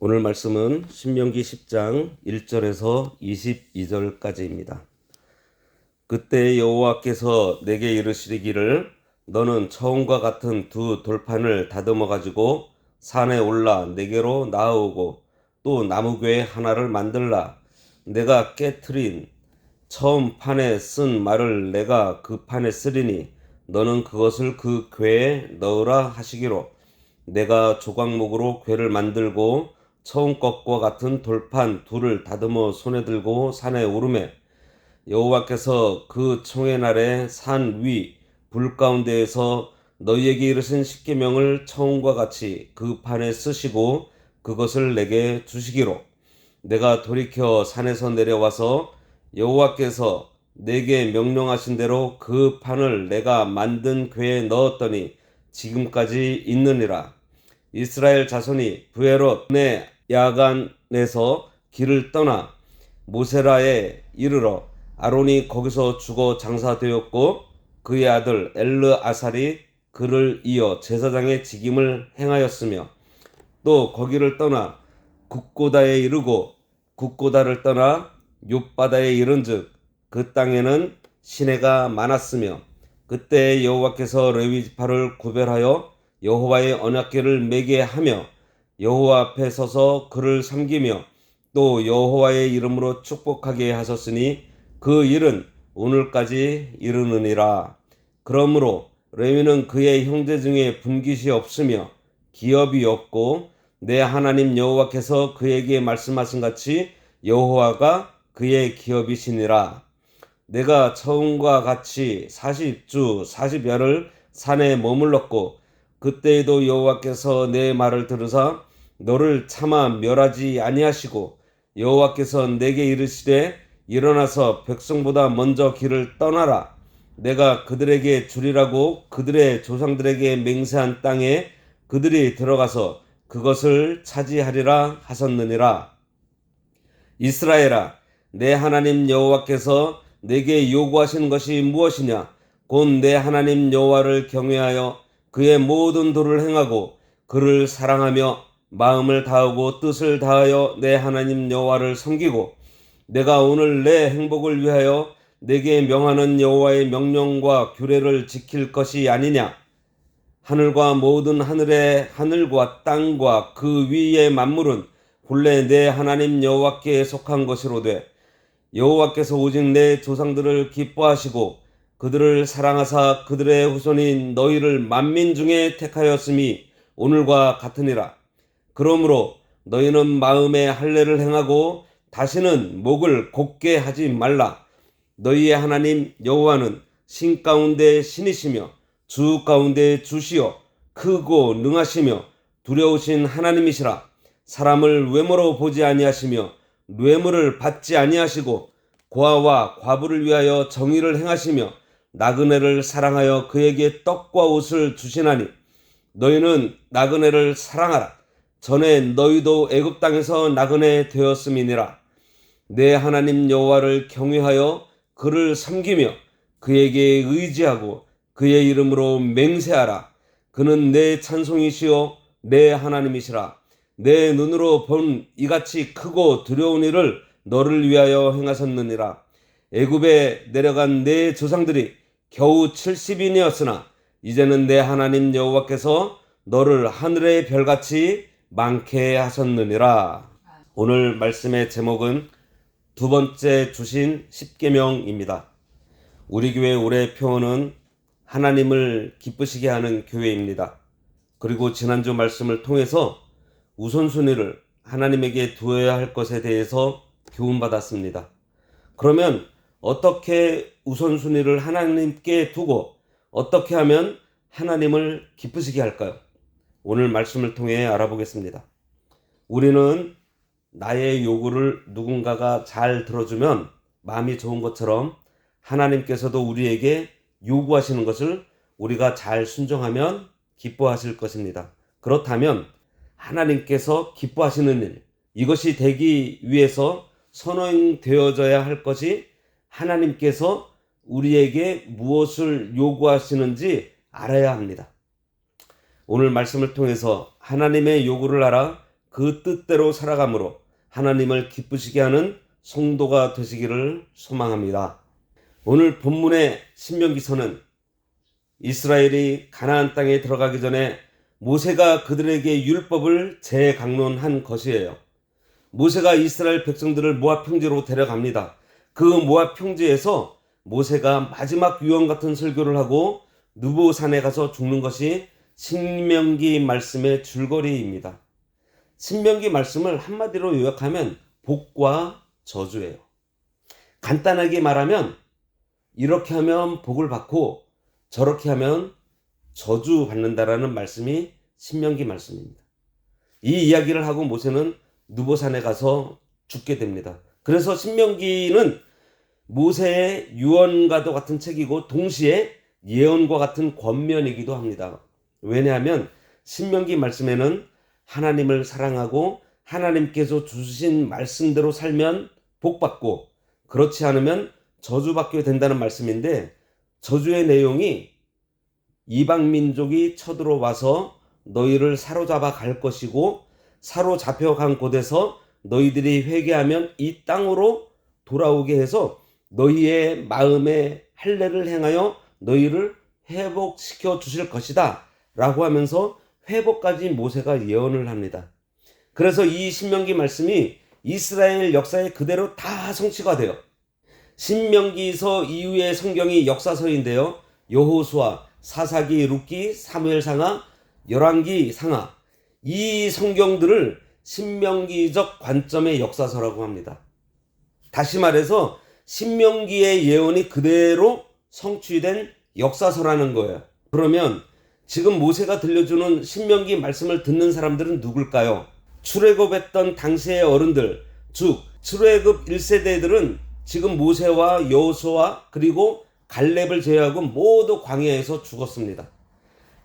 오늘 말씀은 신명기 10장 1절에서 22절까지입니다. 그때 여호와께서 내게 이르시기를 너는 처음과 같은 두 돌판을 다듬어 가지고 산에 올라 내게로 나아오고 또 나무괴 하나를 만들라. 내가 깨트린 처음 판에 쓴 말을 내가 그 판에 쓰리니 너는 그것을 그 궤에 넣으라 하시기로 내가 조각목으로 궤를 만들고 처음 것과 같은 돌판 둘을 다듬어 손에 들고 산에 오르매 여호와께서 그 총회 날에 산 위 불 가운데에서 너희에게 이르신 십계명을 처음과 같이 그 판에 쓰시고 그것을 내게 주시기로 내가 돌이켜 산에서 내려와서 여호와께서 내게 명령하신 대로 그 판을 내가 만든 궤에 넣었더니 지금까지 있느니라. 이스라엘 자손이 브에롯의 야간에서 길을 떠나 모세라에 이르러 아론이 거기서 죽어 장사되었고 그의 아들 엘르아살이 그를 이어 제사장의 직임을 행하였으며 또 거기를 떠나 국고다에 이르고 국고다를 떠나 욥바다에 이른즉 그 땅에는 시내가 많았으며 그때 여호와께서 레위 지파를 구별하여 여호와의 언약궤를 매게 하며 여호와 앞에 서서 그를 섬기며 또 여호와의 이름으로 축복하게 하셨으니 그 일은 오늘까지 이르느니라. 그러므로 레위는 그의 형제 중에 분깃이 없으며 기업이 없고 내 하나님 여호와께서 그에게 말씀하신 같이 여호와가 그의 기업이시니라. 내가 처음과 같이 40주 40야를 산에 머물렀고 그때에도 여호와께서 내 말을 들으사 너를 차마 멸하지 아니하시고 여호와께서 내게 이르시되 일어나서 백성보다 먼저 길을 떠나라. 내가 그들에게 주리라고 그들의 조상들에게 맹세한 땅에 그들이 들어가서 그것을 차지하리라 하셨느니라. 이스라엘아, 내 하나님 여호와께서 내게 요구하시는 것이 무엇이냐? 곧 내 하나님 여호와를 경외하여 그의 모든 도를 행하고 그를 사랑하며 마음을 다하고 뜻을 다하여 내 하나님 여호와를 섬기고 내가 오늘 내 행복을 위하여 내게 명하는 여호와의 명령과 규례를 지킬 것이 아니냐. 하늘과 모든 하늘의 하늘과 땅과 그 위의 만물은 본래 내 하나님 여호와께 속한 것이로되 여호와께서 오직 내 조상들을 기뻐하시고 그들을 사랑하사 그들의 후손인 너희를 만민 중에 택하였음이 오늘과 같으니라. 그러므로 너희는 마음에 할례를 행하고 다시는 목을 곧게 하지 말라. 너희의 하나님 여호와는 신 가운데 신이시며 주 가운데 주시요 크고 능하시며 두려우신 하나님이시라. 사람을 외모로 보지 아니하시며 뇌물을 받지 아니하시고 고아와 과부를 위하여 정의를 행하시며 나그네를 사랑하여 그에게 떡과 옷을 주시나니 너희는 나그네를 사랑하라. 전에 너희도 애굽 땅에서 나그네 되었음이니라. 내 하나님 여호와를 경외하여 그를 섬기며 그에게 의지하고 그의 이름으로 맹세하라. 그는 내 찬송이시요 내 하나님이시라. 내 눈으로 본 이같이 크고 두려운 일을 너를 위하여 행하셨느니라. 애굽에 내려간 내 조상들이 겨우 70인이었으나 이제는 내 하나님 여호와께서 너를 하늘의 별같이 많게 하셨느니라. 오늘 말씀의 제목은 두 번째 주신 십계명입니다. 우리 교회 올해 표어는 하나님을 기쁘시게 하는 교회입니다. 그리고 지난주 말씀을 통해서 우선순위를 하나님에게 두어야 할 것에 대해서 교훈받았습니다. 그러면 어떻게 우선순위를 하나님께 두고 어떻게 하면 하나님을 기쁘시게 할까요? 오늘 말씀을 통해 알아보겠습니다. 우리는 나의 요구를 누군가가 잘 들어주면 마음이 좋은 것처럼 하나님께서도 우리에게 요구하시는 것을 우리가 잘 순종하면 기뻐하실 것입니다. 그렇다면 하나님께서 기뻐하시는 일, 이것이 되기 위해서 선언되어져야 할 것이 하나님께서 우리에게 무엇을 요구하시는지 알아야 합니다. 오늘 말씀을 통해서 하나님의 요구를 알아 그 뜻대로 살아감으로 하나님을 기쁘시게 하는 성도가 되시기를 소망합니다. 오늘 본문의 신명기서는 이스라엘이 가나안 땅에 들어가기 전에 모세가 그들에게 율법을 재강론한 것이에요. 모세가 이스라엘 백성들을 모압 평지로 데려갑니다. 그 모압 평지에서 모세가 마지막 유언 같은 설교를 하고 누보산에 가서 죽는 것이 신명기 말씀의 줄거리입니다. 신명기 말씀을 한마디로 요약하면 복과 저주예요. 간단하게 말하면 이렇게 하면 복을 받고 저렇게 하면 저주 받는다라는 말씀이 신명기 말씀입니다. 이 이야기를 하고 모세는 누보산에 가서 죽게 됩니다. 그래서 신명기는 모세의 유언과도 같은 책이고 동시에 예언과 같은 권면이기도 합니다. 왜냐하면 신명기 말씀에는 하나님을 사랑하고 하나님께서 주신 말씀대로 살면 복받고 그렇지 않으면 저주받게 된다는 말씀인데, 저주의 내용이 이방 민족이 쳐들어와서 너희를 사로잡아 갈 것이고 사로잡혀 간 곳에서 너희들이 회개하면 이 땅으로 돌아오게 해서 너희의 마음에 할례를 행하여 너희를 회복시켜 주실 것이다 라고 하면서 회복까지 모세가 예언을 합니다. 그래서 이 신명기 말씀이 이스라엘 역사에 그대로 다 성취가 돼요. 신명기서 이후의 성경이 역사서인데요. 여호수아, 사사기, 룻기, 사무엘상하, 열왕기상하, 이 성경들을 신명기적 관점의 역사서라고 합니다. 다시 말해서 신명기의 예언이 그대로 성취된 역사서라는 거예요. 그러면 지금 모세가 들려주는 신명기 말씀을 듣는 사람들은 누굴까요? 출애굽했던 당시의 어른들, 즉 출애굽 1세대들은 지금 모세와 여호수아 그리고 갈렙을 제외하고 모두 광야에서 죽었습니다.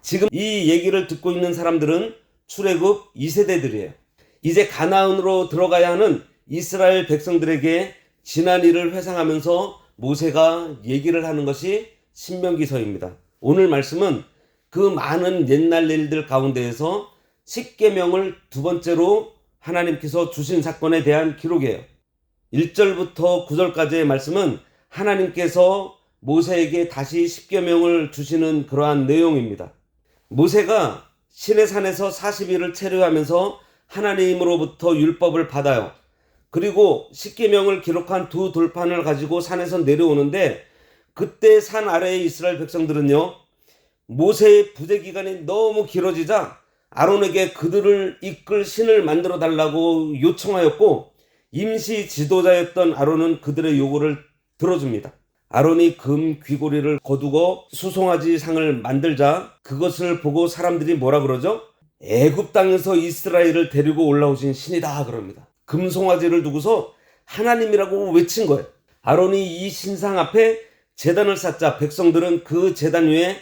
지금 이 얘기를 듣고 있는 사람들은 출애굽 2세대들이에요. 이제 가나안으로 들어가야 하는 이스라엘 백성들에게 지난 일을 회상하면서 모세가 얘기를 하는 것이 신명기서입니다. 오늘 말씀은 그 많은 옛날 일들 가운데에서 십계명을 두 번째로 하나님께서 주신 사건에 대한 기록이에요. 1절부터 9절까지의 말씀은 하나님께서 모세에게 다시 십계명을 주시는 그러한 내용입니다. 모세가 시내산에서 40일을 체류하면서 하나님으로부터 율법을 받아요. 그리고 십계명을 기록한 두 돌판을 가지고 산에서 내려오는데, 그때 산 아래의 이스라엘 백성들은요, 모세의 부재 기간이 너무 길어지자 아론에게 그들을 이끌 신을 만들어 달라고 요청하였고, 임시 지도자였던 아론은 그들의 요구를 들어줍니다. 아론이 금 귀고리를 거두고 수송아지 상을 만들자 그것을 보고 사람들이 뭐라 그러죠? 애굽 땅에서 이스라엘을 데리고 올라오신 신이다 그럽니다. 금송아지를 두고서 하나님이라고 외친 거예요. 아론이 이 신상 앞에 제단을 쌓자 백성들은 그 제단 위에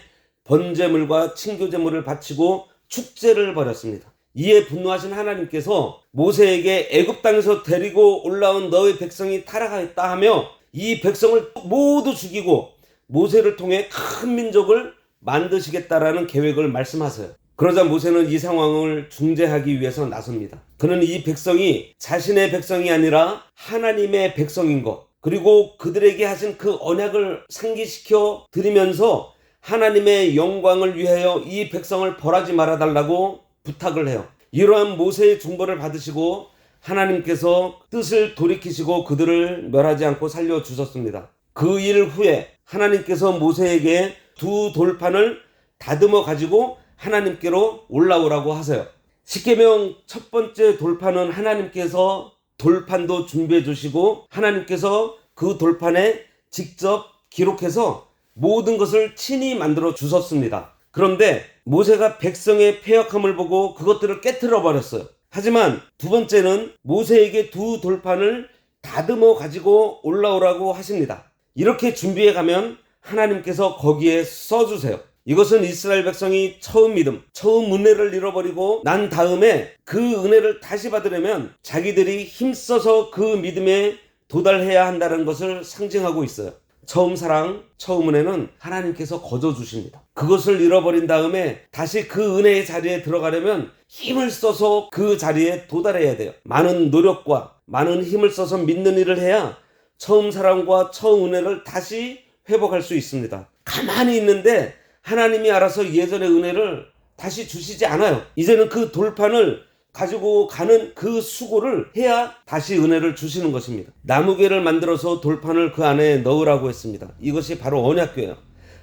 번제물과 친교제물을 바치고 축제를 벌였습니다. 이에 분노하신 하나님께서 모세에게 애굽 땅에서 데리고 올라온 너의 백성이 타락하였다 하며 이 백성을 모두 죽이고 모세를 통해 큰 민족을 만드시겠다라는 계획을 말씀하세요. 그러자 모세는 이 상황을 중재하기 위해서 나섭니다. 그는 이 백성이 자신의 백성이 아니라 하나님의 백성인 것, 그리고 그들에게 하신 그 언약을 상기시켜 드리면서 하나님의 영광을 위하여 이 백성을 벌하지 말아달라고 부탁을 해요. 이러한 모세의 중보를 받으시고 하나님께서 뜻을 돌이키시고 그들을 멸하지 않고 살려주셨습니다. 그 일 후에 하나님께서 모세에게 두 돌판을 다듬어 가지고 하나님께로 올라오라고 하세요. 십계명 첫 번째 돌판은 하나님께서 돌판도 준비해 주시고 하나님께서 그 돌판에 직접 기록해서 모든 것을 친히 만들어 주셨습니다. 그런데 모세가 백성의 패역함을 보고 그것들을 깨트려 버렸어요. 하지만 두 번째는 모세에게 두 돌판을 다듬어 가지고 올라오라고 하십니다. 이렇게 준비해 가면 하나님께서 거기에 써주세요. 이것은 이스라엘 백성이 처음 믿음, 처음 은혜를 잃어버리고 난 다음에 그 은혜를 다시 받으려면 자기들이 힘써서 그 믿음에 도달해야 한다는 것을 상징하고 있어요. 처음 사랑, 처음 은혜는 하나님께서 거저 주십니다. 그것을 잃어버린 다음에 다시 그 은혜의 자리에 들어가려면 힘을 써서 그 자리에 도달해야 돼요. 많은 노력과 많은 힘을 써서 믿는 일을 해야 처음 사랑과 처음 은혜를 다시 회복할 수 있습니다. 가만히 있는데 하나님이 알아서 예전의 은혜를 다시 주시지 않아요. 이제는 그 돌판을 가지고 가는 그 수고를 해야 다시 은혜를 주시는 것입니다. 나무괴를 만들어서 돌판을 그 안에 넣으라고 했습니다. 이것이 바로 언약궤예요.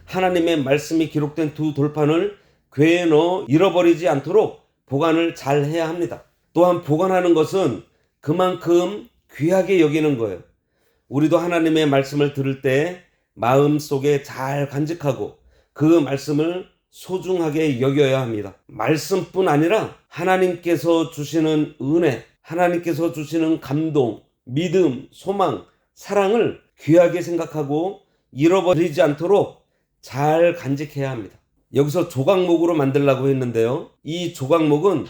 하나님의 말씀이 기록된 두 돌판을 궤에 넣어 잃어버리지 않도록 보관을 잘 해야 합니다. 또한 보관하는 것은 그만큼 귀하게 여기는 거예요. 우리도 하나님의 말씀을 들을 때 마음속에 잘 간직하고 그 말씀을 소중하게 여겨야 합니다. 말씀뿐 아니라 하나님께서 주시는 은혜, 하나님께서 주시는 감동, 믿음, 소망, 사랑을 귀하게 생각하고 잃어버리지 않도록 잘 간직해야 합니다. 여기서 조각목으로 만들라고 했는데요. 이 조각목은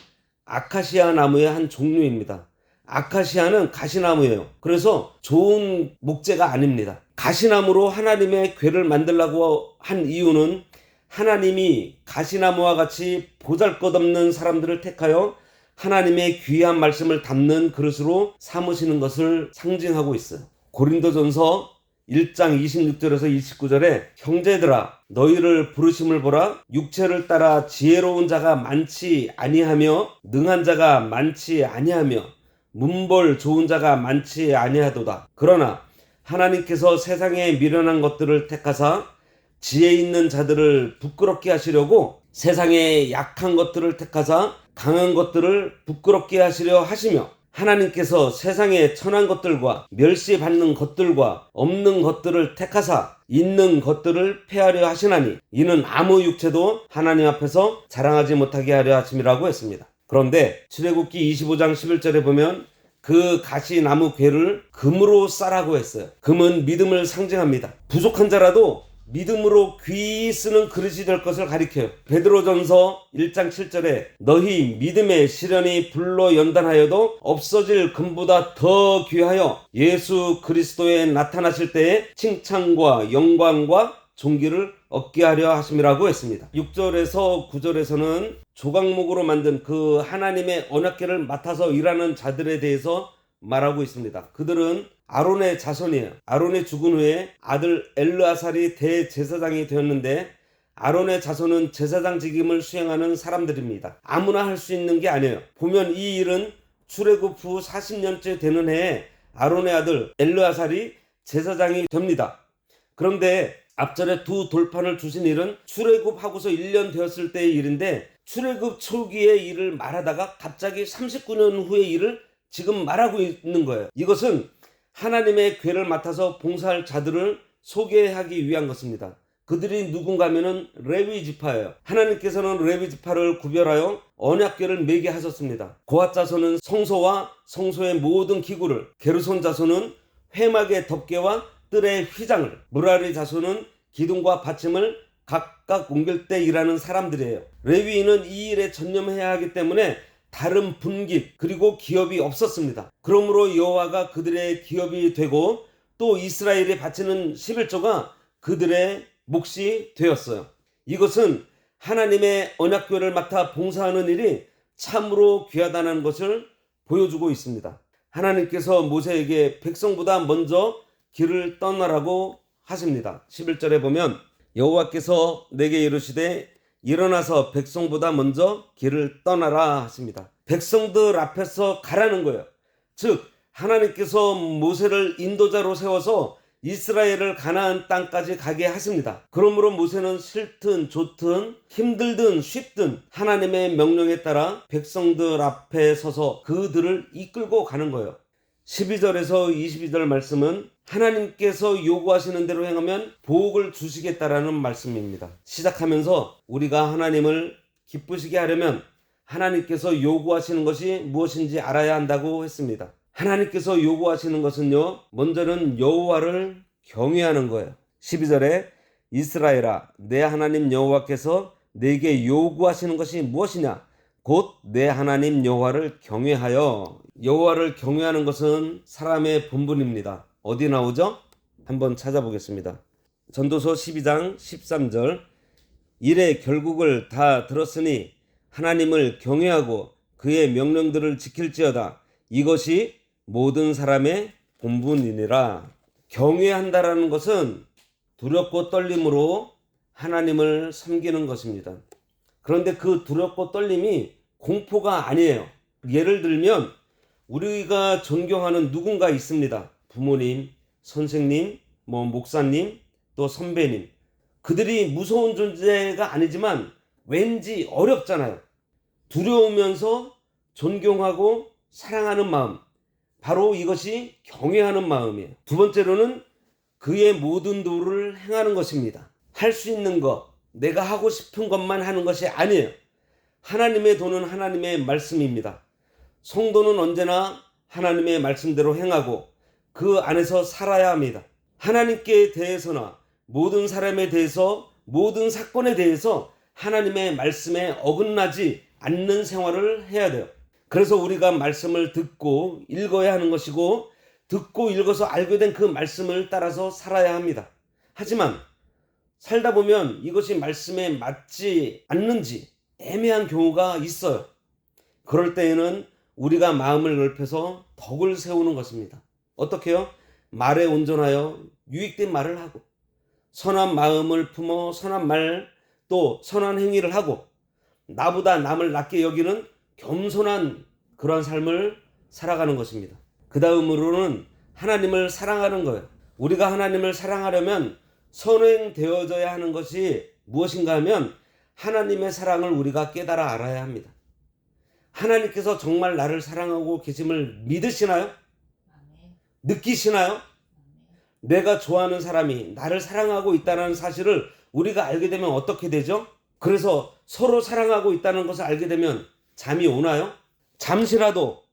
아카시아 나무의 한 종류입니다. 아카시아는 가시나무예요. 그래서 좋은 목재가 아닙니다. 가시나무로 하나님의 궤를 만들라고 한 이유는 하나님이 가시나무와 같이 보잘것없는 사람들을 택하여 하나님의 귀한 말씀을 담는 그릇으로 삼으시는 것을 상징하고 있어요. 고린도전서 1장 26절에서 29절에 형제들아 너희를 부르심을 보라 육체를 따라 지혜로운 자가 많지 아니하며 능한 자가 많지 아니하며 문벌 좋은 자가 많지 아니하도다. 그러나 하나님께서 세상에 미련한 것들을 택하사 지혜 있는 자들을 부끄럽게 하시려고 세상에 약한 것들을 택하사 강한 것들을 부끄럽게 하시려 하시며 하나님께서 세상에 천한 것들과 멸시받는 것들과 없는 것들을 택하사 있는 것들을 폐하려 하시나니 이는 아무 육체도 하나님 앞에서 자랑하지 못하게 하려 하심이라고 했습니다. 그런데 출애굽기 25장 11절에 보면 그 가시나무 궤를 금으로 싸라고 했어요. 금은 믿음을 상징합니다. 부족한 자라도 믿음으로 귀히 쓰는 그릇이 될 것을 가리켜요. 베드로전서 1장 7절에 너희 믿음의 시련이 불로 연단하여도 없어질 금보다 더 귀하여 예수 그리스도에 나타나실 때에 칭찬과 영광과 존귀를 얻게 하려 하심이라고 했습니다. 6절에서 9절에서는 조각목으로 만든 그 하나님의 언약궤를 맡아서 일하는 자들에 대해서 말하고 있습니다. 그들은 아론의 자손이에요. 아론이 죽은 후에 아들 엘르아살이 대제사장이 되었는데 아론의 자손은 제사장 직임을 수행하는 사람들입니다. 아무나 할 수 있는 게 아니에요. 보면 이 일은 출애굽 후 40년째 되는 해에 아론의 아들 엘르아살이 제사장이 됩니다. 그런데 앞전에 두 돌판을 주신 일은 출애굽하고서 1년 되었을 때의 일인데 출애굽 초기의 일을 말하다가 갑자기 39년 후의 일을 지금 말하고 있는 거예요. 이것은 하나님의 궤를 맡아서 봉사할 자들을 소개하기 위한 것입니다. 그들이 누군가 하면은 레위 지파예요. 하나님께서는 레위 지파를 구별하여 언약궤를 매게 하셨습니다. 고핫 자손은 성소와 성소의 모든 기구를, 게르손 자손은 회막의 덮개와 뜰의 휘장을, 무라리 자손은 기둥과 받침을 각각 옮길 때 일하는 사람들이에요. 레위인은 이 일에 전념해야 하기 때문에 다른 분깃 그리고 기업이 없었습니다. 그러므로 여호와가 그들의 기업이 되고 또 이스라엘이 바치는 11조가 그들의 몫이 되었어요. 이것은 하나님의 언약궤를 맡아 봉사하는 일이 참으로 귀하다는 것을 보여주고 있습니다. 하나님께서 모세에게 백성보다 먼저 길을 떠나라고 하십니다. 11절에 보면 여호와께서 내게 이르시되 일어나서 백성보다 먼저 길을 떠나라 하십니다. 백성들 앞에서 가라는 거예요. 즉 하나님께서 모세를 인도자로 세워서 이스라엘을 가나안 땅까지 가게 하십니다. 그러므로 모세는 싫든 좋든 힘들든 쉽든 하나님의 명령에 따라 백성들 앞에 서서 그들을 이끌고 가는 거예요. 12절에서 22절 말씀은 하나님께서 요구하시는 대로 행하면 복을 주시겠다라는 말씀입니다. 시작하면서 우리가 하나님을 기쁘시게 하려면 하나님께서 요구하시는 것이 무엇인지 알아야 한다고 했습니다. 하나님께서 요구하시는 것은요, 먼저는 여호와를 경외하는 거예요. 12절에 이스라엘아 내 하나님 여호와께서 내게 요구하시는 것이 무엇이냐? 곧 내 하나님 여호와를 경외하여. 여호와를 경외하는 것은 사람의 본분입니다. 어디 나오죠? 한번 찾아보겠습니다. 전도서 12장 13절 이래 결국을 다 들었으니 하나님을 경외하고 그의 명령들을 지킬지어다. 이것이 모든 사람의 본분이니라. 경외한다라는 것은 두렵고 떨림으로 하나님을 섬기는 것입니다. 그런데 그 두렵고 떨림이 공포가 아니에요. 예를 들면 우리가 존경하는 누군가 있습니다. 부모님, 선생님, 목사님, 또 선배님. 그들이 무서운 존재가 아니지만 왠지 어렵잖아요. 두려우면서 존경하고 사랑하는 마음. 바로 이것이 경외하는 마음이에요. 두 번째로는 그의 모든 도를 행하는 것입니다. 할 수 있는 것, 내가 하고 싶은 것만 하는 것이 아니에요. 하나님의 도는 하나님의 말씀입니다. 성도는 언제나 하나님의 말씀대로 행하고 그 안에서 살아야 합니다. 하나님께 대해서나 모든 사람에 대해서 모든 사건에 대해서 하나님의 말씀에 어긋나지 않는 생활을 해야 돼요. 그래서 우리가 말씀을 듣고 읽어야 하는 것이고 듣고 읽어서 알게 된 그 말씀을 따라서 살아야 합니다. 하지만 살다 보면 이것이 말씀에 맞지 않는지 애매한 경우가 있어요. 그럴 때에는 우리가 마음을 넓혀서 덕을 세우는 것입니다. 어떻게요? 말에 온전하여 유익된 말을 하고 선한 마음을 품어 선한 말 또 선한 행위를 하고 나보다 남을 낮게 여기는 겸손한 그런 삶을 살아가는 것입니다. 그 다음으로는 하나님을 사랑하는 거예요. 우리가 하나님을 사랑하려면 선행되어져야 하는 것이 무엇인가 하면 하나님의 사랑을 우리가 깨달아 알아야 합니다. 하나님께서 정말 나를 사랑하고 계심을 믿으시나요? 느끼시나요? 내가 좋아하는 사람이 나를 사랑하고 있다는 사실을 우리가 알게 되면 어떻게 되죠? 그래서 서로 사랑하고 있다는 것을 알게 되면 잠이 오나요? 잠시라도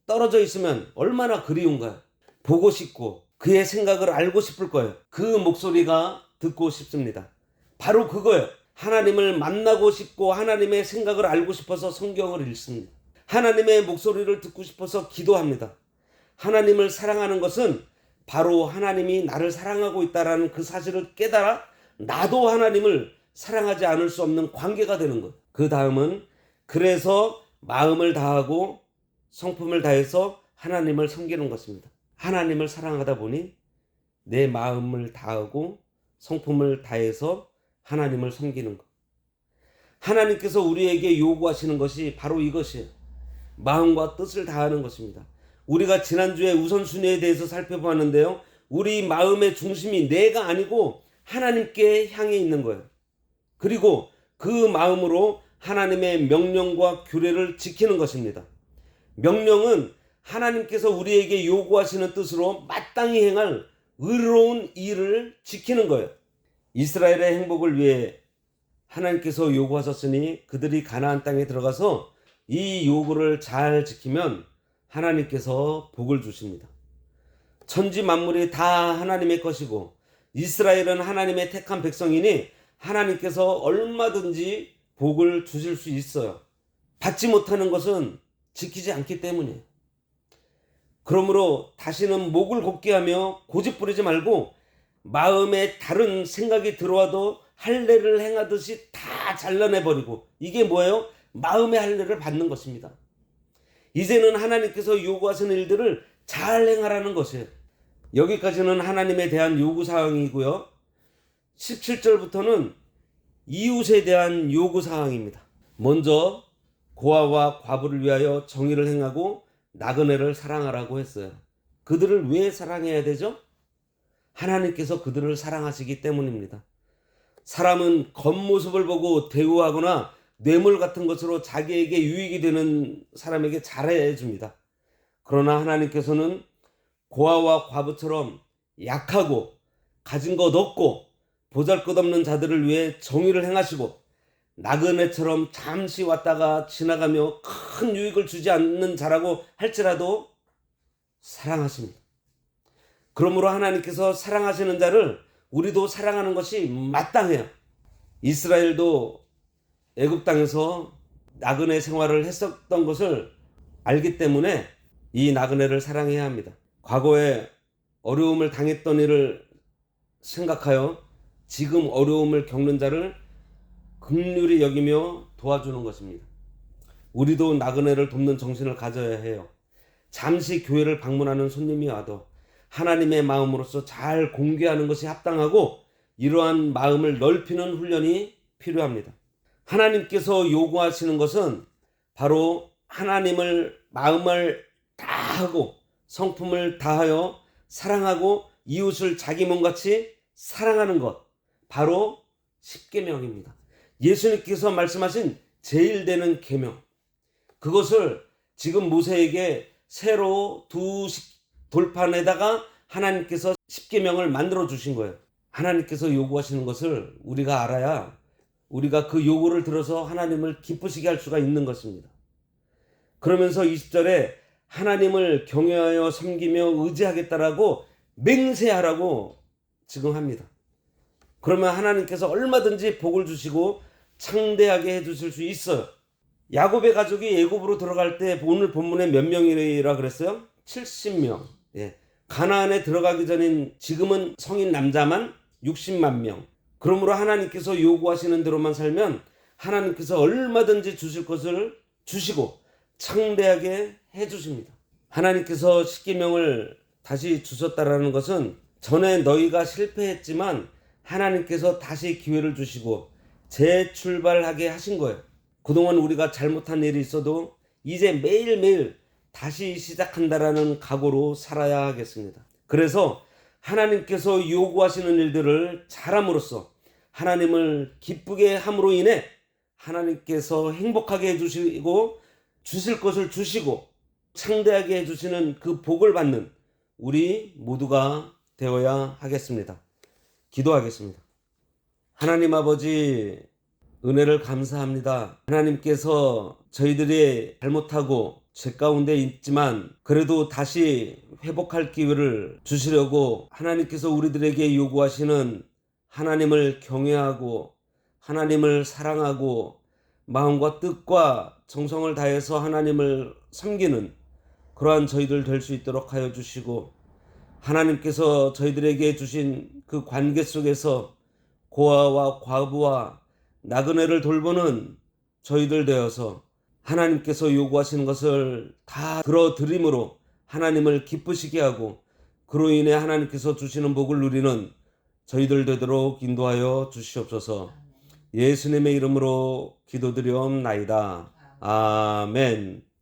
떨어져 있으면 얼마나 그리운가요? 보고 싶고 그의 생각을 알고 싶을 거예요. 그 목소리가 듣고 싶습니다. 바로 그거예요. 하나님을 만나고 싶고 하나님의 생각을 알고 싶어서 성경을 읽습니다. 하나님의 목소리를 듣고 싶어서 기도합니다. 하나님을 사랑하는 것은 바로 하나님이 나를 사랑하고 있다는 그 사실을 깨달아 나도 하나님을 사랑하지 않을 수 없는 관계가 되는 거예요. 그 다음은 그래서 마음을 다하고 성품을 다해서 하나님을 섬기는 것입니다. 하나님을 사랑하다 보니 내 마음을 다하고 성품을 다해서 하나님을 섬기는 것. 하나님께서 우리에게 요구하시는 것이 바로 이것이에요. 마음과 뜻을 다하는 것입니다. 우리가 지난주에 우선순위에 대해서 살펴보았는데요. 우리 마음의 중심이 내가 아니고 하나님께 향해 있는 거예요. 그리고 그 마음으로 하나님의 명령과 규례를 지키는 것입니다. 명령은 하나님께서 우리에게 요구하시는 뜻으로 마땅히 행할 의로운 일을 지키는 거예요. 이스라엘의 행복을 위해 하나님께서 요구하셨으니 그들이 가나안 땅에 들어가서 이 요구를 잘 지키면 하나님께서 복을 주십니다. 천지 만물이 다 하나님의 것이고 이스라엘은 하나님의 택한 백성이니 하나님께서 얼마든지 복을 주실 수 있어요. 받지 못하는 것은 지키지 않기 때문이에요. 그러므로 다시는 목을 곧게 하며 고집 부리지 말고 마음에 다른 생각이 들어와도 할례를 행하듯이 다 잘라내버리고 이게 뭐예요? 마음의 할례를 받는 것입니다. 이제는 하나님께서 요구하시는 일들을 잘 행하라는 것이에요. 여기까지는 하나님에 대한 요구사항이고요. 17절부터는 이웃에 대한 요구사항입니다. 먼저 고아와 과부를 위하여 정의를 행하고 나그네를 사랑하라고 했어요. 그들을 왜 사랑해야 되죠? 하나님께서 그들을 사랑하시기 때문입니다. 사람은 겉모습을 보고 대우하거나 뇌물 같은 것으로 자기에게 유익이 되는 사람에게 잘해 줍니다. 그러나 하나님께서는 고아와 과부처럼 약하고 가진 것 없고 보잘것없는 자들을 위해 정의를 행하시고 나그네처럼 잠시 왔다가 지나가며 큰 유익을 주지 않는 자라고 할지라도 사랑하십니다. 그러므로 하나님께서 사랑하시는 자를 우리도 사랑하는 것이 마땅해요. 이스라엘도 애굽 땅에서 나그네 생활을 했었던 것을 알기 때문에 이 나그네를 사랑해야 합니다. 과거에 어려움을 당했던 일을 생각하여 지금 어려움을 겪는 자를 긍휼히 여기며 도와주는 것입니다. 우리도 나그네를 돕는 정신을 가져야 해요. 잠시 교회를 방문하는 손님이 와도 하나님의 마음으로서 잘 공개하는 것이 합당하고 이러한 마음을 넓히는 훈련이 필요합니다. 하나님께서 요구하시는 것은 바로 하나님을 마음을 다하고 성품을 다하여 사랑하고 이웃을 자기 몸같이 사랑하는 것, 바로 십계명입니다. 예수님께서 말씀하신 제일 되는 계명, 그것을 지금 모세에게 새로 두 돌판에다가 하나님께서 십계명을 만들어 주신 거예요. 하나님께서 요구하시는 것을 우리가 알아야 우리가 그 요구를 들어서 하나님을 기쁘시게 할 수가 있는 것입니다. 그러면서 20절에 하나님을 경외하여 섬기며 의지하겠다라고 맹세하라고 지금 합니다. 그러면 하나님께서 얼마든지 복을 주시고 창대하게 해주실 수 있어요. 야곱의 가족이 애굽으로 들어갈 때 오늘 본문에 몇 명이라 그랬어요? 70명. 예. 가나안에 들어가기 전인 지금은 성인 남자만 60만 명. 그러므로 하나님께서 요구하시는 대로만 살면 하나님께서 얼마든지 주실 것을 주시고 창대하게 해주십니다. 하나님께서 십계명을 다시 주셨다라는 것은 전에 너희가 실패했지만 하나님께서 다시 기회를 주시고 재출발하게 하신 거예요. 그동안 우리가 잘못한 일이 있어도 이제 매일매일 다시 시작한다라는 각오로 살아야 하겠습니다. 그래서 하나님께서 요구하시는 일들을 잘함으로써 하나님을 기쁘게 함으로 인해 하나님께서 행복하게 해주시고 주실 것을 주시고 창대하게 해주시는 그 복을 받는 우리 모두가 되어야 하겠습니다. 기도하겠습니다. 하나님 아버지, 은혜를 감사합니다. 하나님께서 저희들이 잘못하고 죄 가운데 있지만 그래도 다시 회복할 기회를 주시려고 하나님께서 우리들에게 요구하시는 하나님을 경외하고 하나님을 사랑하고 마음과 뜻과 정성을 다해서 하나님을 섬기는 그러한 저희들 될 수 있도록 하여 주시고, 하나님께서 저희들에게 주신 그 관계 속에서 고아와 과부와 나그네를 돌보는 저희들 되어서 하나님께서 요구하시는 것을 다 들어드림으로 하나님을 기쁘시게 하고 그로 인해 하나님께서 주시는 복을 누리는 저희들 되도록 인도하여 주시옵소서. 예수님의 이름으로 기도드리옵나이다. 아멘.